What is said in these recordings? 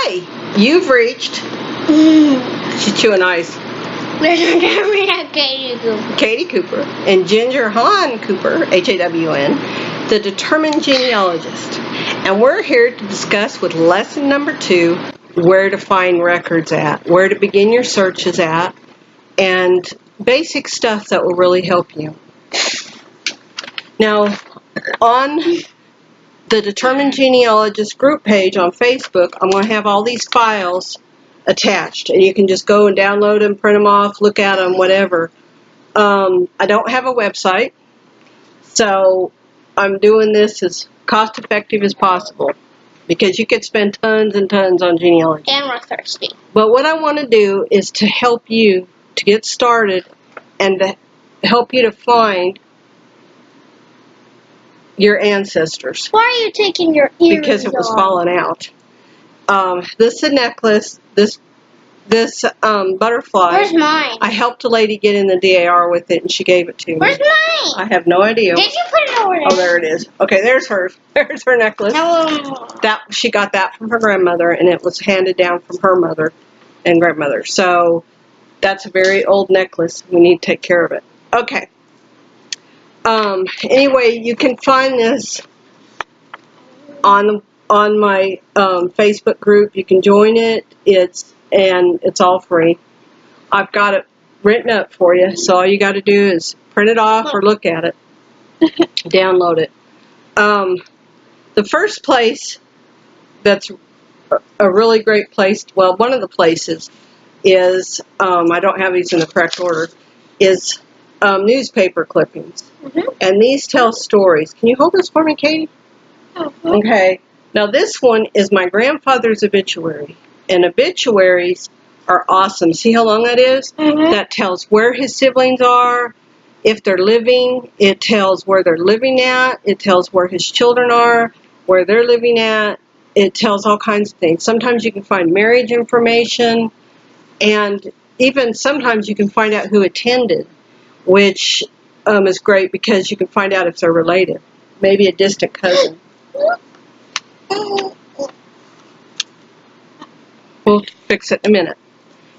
Hi, you've reached. She's chewing ice. Katy Cooper and Ginger Hawn Cooper, Hawn, the determined genealogist. And we're here to discuss with lesson number 2 where to find records at, where to begin your searches at, and basic stuff that will really help you. Now, on the Determined Genealogist group page on Facebook, I'm going to have all these files attached, and you can just go and download them, print them off, look at them, whatever. I don't have a website, so I'm doing this as cost effective as possible because you could spend tons and tons on genealogy. And we're thirsty. But what I want to do is to help you to get started and to help you to find your ancestors. Why are you taking your earrings Because it was off? falling out. This is a necklace. This butterfly. Where's mine? I helped a lady get in the DAR with it, and she gave it to me. Where's mine? I have no idea. Did you put it over there? Oh, there it is. Okay, there's hers. There's her necklace. No. She got that from her grandmother, and it was handed down from her mother and grandmother. So that's a very old necklace. We need to take care of it. Okay. Anyway, you can find this on my Facebook group. You can join it. It's all free. I've got it written up for you, so all you got to do is print it off or look at it, download it. The first place that's a really great place, well, one of the places is, I don't have these in the correct order, is newspaper clippings. And these tell stories. Can you hold this for me, Katy? Okay. Now this one is my grandfather's obituary. And obituaries are awesome. See how long that is? That tells where his siblings are, if they're living. It tells where they're living at. It tells where his children are, where they're living at. It tells all kinds of things. Sometimes you can find marriage information. And even sometimes you can find out who attended, which is great because you can find out if they're related. Maybe a distant cousin. We'll fix it in a minute.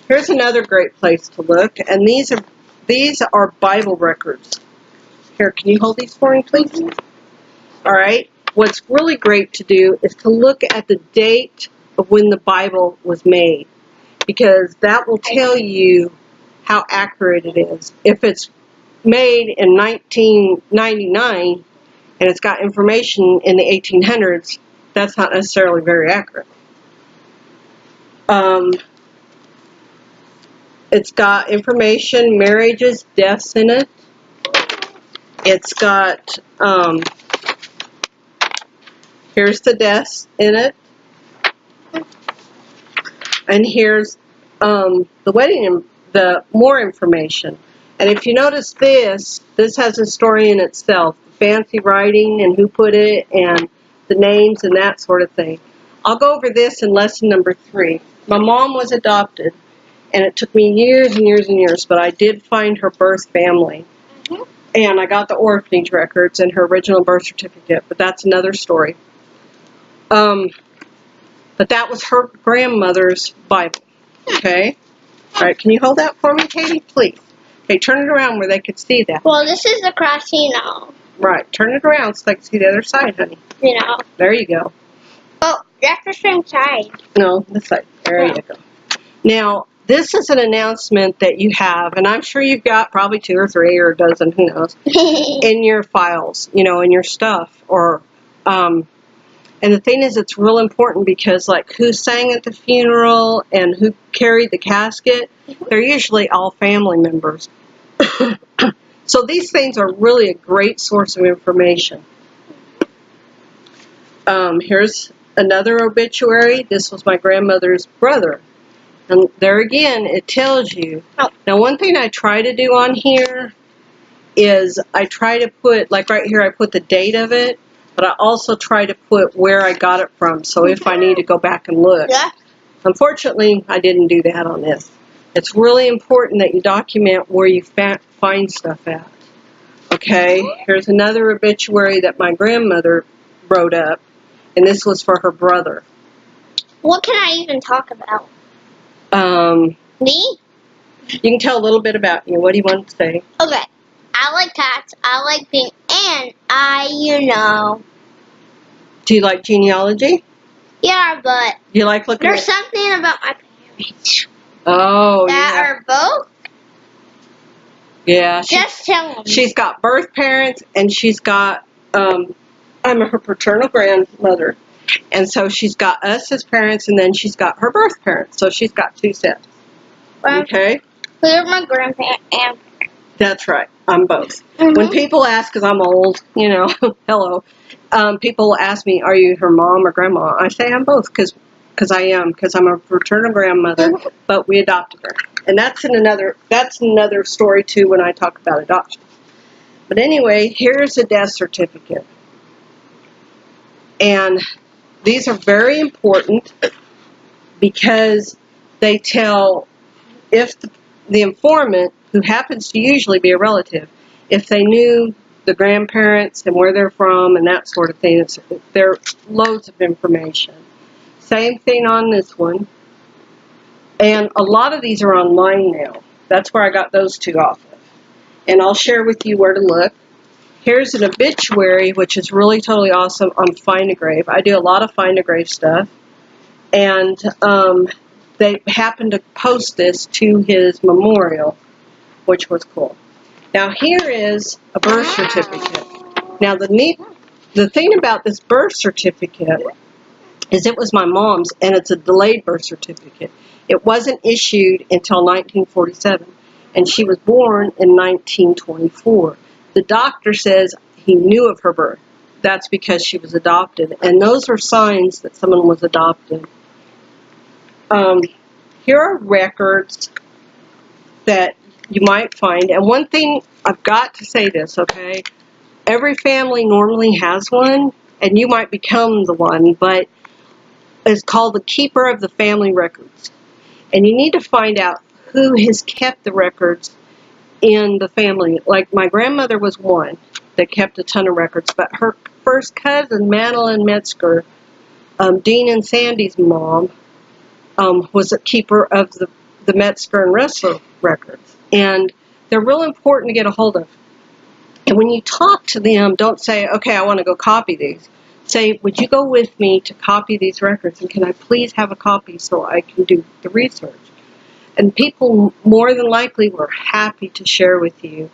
Here's another great place to look, and these are Bible records. Here, can you hold these for me, please? All right. What's really great to do is to look at the date of when the Bible was made, because that will tell you how accurate it is. If it's made in 1999 and it's got information in the 1800s, that's not necessarily very accurate. It's got information, marriages, deaths in it. It's got, here's the deaths in it. And here's the wedding, the more information. And if you notice this has a story in itself. Fancy writing and who put it and the names and that sort of thing. I'll go over this in lesson number 3. My mom was adopted, and it took me years and years and years, but I did find her birth family. And I got the orphanage records and her original birth certificate, but that's another story. But that was her grandmother's Bible. Okay? All right, can you hold that for me, Katy, please? Okay, turn it around where they could see that. Well, this is the cross, you know. Right, turn it around so they can see the other side, honey. You know. There you go. Oh, that's the same side. No, this side. There you go. Now, this is an announcement that you have, and I'm sure you've got probably 2 or 3 or a dozen, who knows, in your files, you know, in your stuff. And the thing is, it's real important because, like, who sang at the funeral and who carried the casket, they're usually all family members. So these things are really a great source of information. Here's another obituary. This was my grandmother's brother. And there again, it tells you. Now, one thing I try to do on here is I try to put, like right here, I put the date of it, but I also try to put where I got it from, so if I need to go back and look. Unfortunately, I didn't do that on this. It's really important that you document where you find stuff at. Okay, here's another obituary that my grandmother wrote up, and this was for her brother. What can I even talk about? Me? You can tell a little bit about you. What do you want to say? Okay. I like cats. I like being, and Do you like genealogy? Yeah, but Do you like looking there's at... something about my parents Oh, that are both. Yeah. Just tell them. She's got birth parents, and she's got, I'm her paternal grandmother. And so she's got us as parents, and then she's got her birth parents. So she's got 2 sets. Okay? Who are my grandparents and That's right. I'm both. Mhm. When people ask, because I'm old, hello, people ask me, are you her mom or grandma? I say I'm both, because I am, because I'm a paternal grandmother, Mhm. but we adopted her. And that's another story, too, when I talk about adoption. But anyway, here's a death certificate. And these are very important because they tell if the informant, who happens to usually be a relative, if they knew the grandparents and where they're from and that sort of thing, there are loads of information. Same thing on this one. And a lot of these are online now. That's where I got those 2 off of. And I'll share with you where to look. Here's an obituary, which is really totally awesome on Find a Grave. I do a lot of Find a Grave stuff. And they happened to post this to his memorial, which was cool. Now here is a birth certificate. Now the thing about this birth certificate is it was my mom's, and it's a delayed birth certificate. It wasn't issued until 1947, and she was born in 1924. The doctor says he knew of her birth. That's because she was adopted, and those are signs that someone was adopted. Here are records that you might find, and one thing, I've got to say this, okay? Every family normally has one, and you might become the one, but it's called the keeper of the family records. And you need to find out who has kept the records in the family. Like my grandmother was one that kept a ton of records, but her first cousin, Madeline Metzger, Dean and Sandy's mom, was a keeper of the Metzger and Ressler records. And they're real important to get a hold of. And when you talk to them, don't say, okay, I want to go copy these. Say, would you go with me to copy these records? And can I please have a copy so I can do the research? And people more than likely were happy to share with you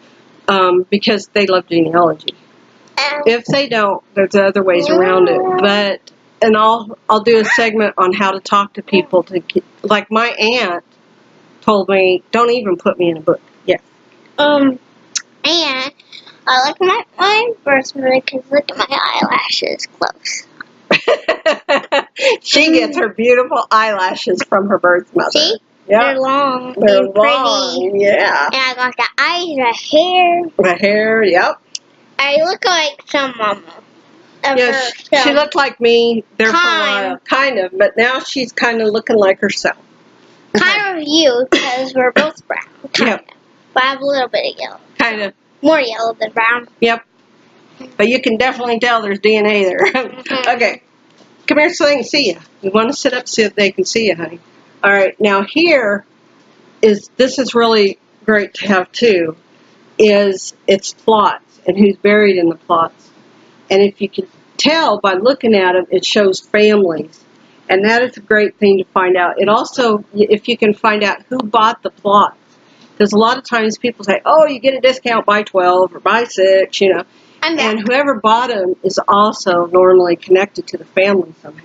because they love genealogy. If they don't, there's other ways around it. And I'll do a segment on how to talk to people to get, like my aunt told me, don't even put me in a book. Yes. And I like my birth mother because look at my eyelashes close. She gets her beautiful eyelashes from her birth mother. See? Yep. They're long They're and long, pretty. yeah. And I got the eyes, the hair. The hair, yep. I look like some mama. Yeah, she looked like me there for a while, kind of, but now she's kind of looking like herself. Kind of you, because we're both brown. Kind of. But I have a little bit of yellow. Kind of. More yellow than brown. Yep. But you can definitely tell there's DNA there. Okay. Come here so they can see you. You want to sit up so they can see you, honey. All right. Now here this is really great to have too, is its plots and who's buried in the plots. And if you can tell by looking at them, it shows families. And that is a great thing to find out. It also, if you can find out who bought the plots. Because a lot of times people say, oh, you get a discount by 12 or by 6, you know. And whoever bought them is also normally connected to the family somehow.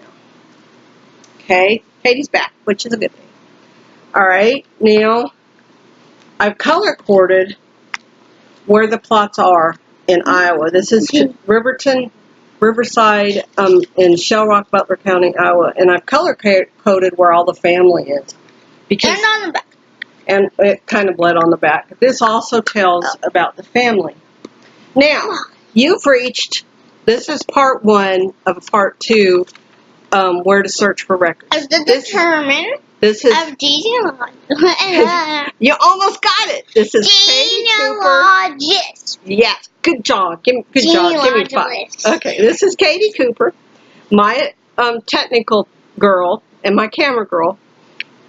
Okay? Katy's back, which is a good thing. All right. Now, I've color-coded where the plots are in Iowa. This is Riverton, Riverside, in Shell Rock, Butler County, Iowa. And I've color-coded where all the family is. Because, and on the back. And it kind of bled on the back. This also tells about the family. Now, you've reached, this is part 1 of part 2, where to search for records. Of the determinant of genealogy. You almost got it. This is Genealogist. Yes, good job. Good job. Give me 5. Okay, this is Katy Cooper. My technical girl, and my camera girl,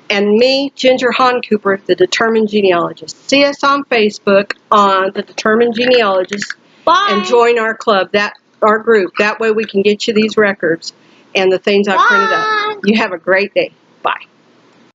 and me, Ginger Hawn Cooper, the Determined Genealogist. See us on Facebook on the Determined Genealogist. Bye. And join our club, our group. That way we can get you these records and the things I printed up. You have a great day. Bye.